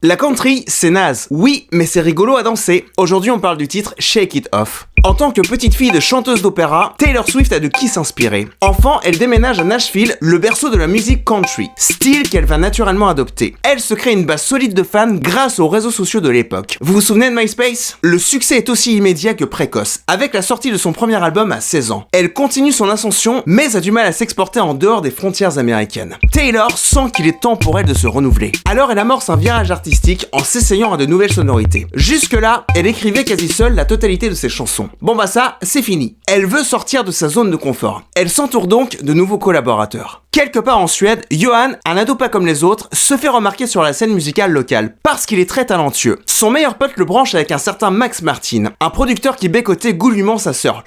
La country, c'est naze. Oui, mais c'est rigolo à danser. Aujourd'hui, on parle du titre Shake It Off. En tant que petite fille de chanteuse d'opéra, Taylor Swift a de qui s'inspirer. Enfant, elle déménage à Nashville, le berceau de la musique country, style qu'elle va naturellement adopter. Elle se crée une base solide de fans grâce aux réseaux sociaux de l'époque. Vous vous souvenez de MySpace ? Le succès est aussi immédiat que précoce, avec la sortie de son premier album à 16 ans. Elle continue son ascension, mais a du mal à s'exporter en dehors des frontières américaines. Taylor sent qu'il est temps pour elle de se renouveler. Alors elle amorce un virage artistique en s'essayant à de nouvelles sonorités. Jusque-là, elle écrivait quasi seule la totalité de ses chansons. Bon bah ça, c'est fini. Elle veut sortir de sa zone de confort. Elle s'entoure donc de nouveaux collaborateurs. Quelque part en Suède, Johan, un ado pas comme les autres, se fait remarquer sur la scène musicale locale, parce qu'il est très talentueux. Son meilleur pote le branche avec un certain Max Martin, un producteur qui bécotait goulûment sa sœur.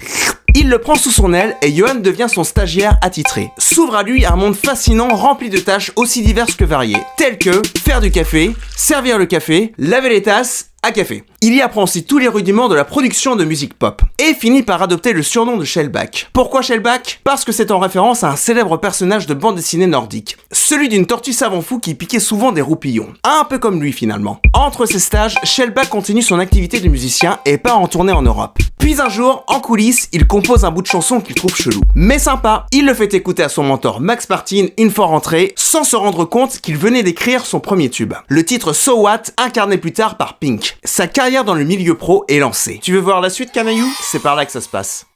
Il le prend sous son aile et Johan devient son stagiaire attitré. S'ouvre à lui un monde fascinant rempli de tâches aussi diverses que variées, telles que faire du café, servir le café, laver les tasses, à café. Il y apprend aussi tous les rudiments de la production de musique pop et finit par adopter le surnom de Shellback. Pourquoi Shellback ? Parce que c'est en référence à un célèbre personnage de bande dessinée nordique, celui d'une tortue savant fou qui piquait souvent des roupillons, un peu comme lui finalement. Entre ses stages, Shellback continue son activité de musicien et part en tournée en Europe. Puis un jour, en coulisses, il compose un bout de chanson qu'il trouve chelou. Mais sympa, il le fait écouter à son mentor Max Martin une fois rentré, sans se rendre compte qu'il venait d'écrire son premier tube. Le titre So What, incarné plus tard par Pink. Sa carrière dans le milieu pro est lancée. Tu veux voir la suite, canaillou ? C'est par là que ça se passe.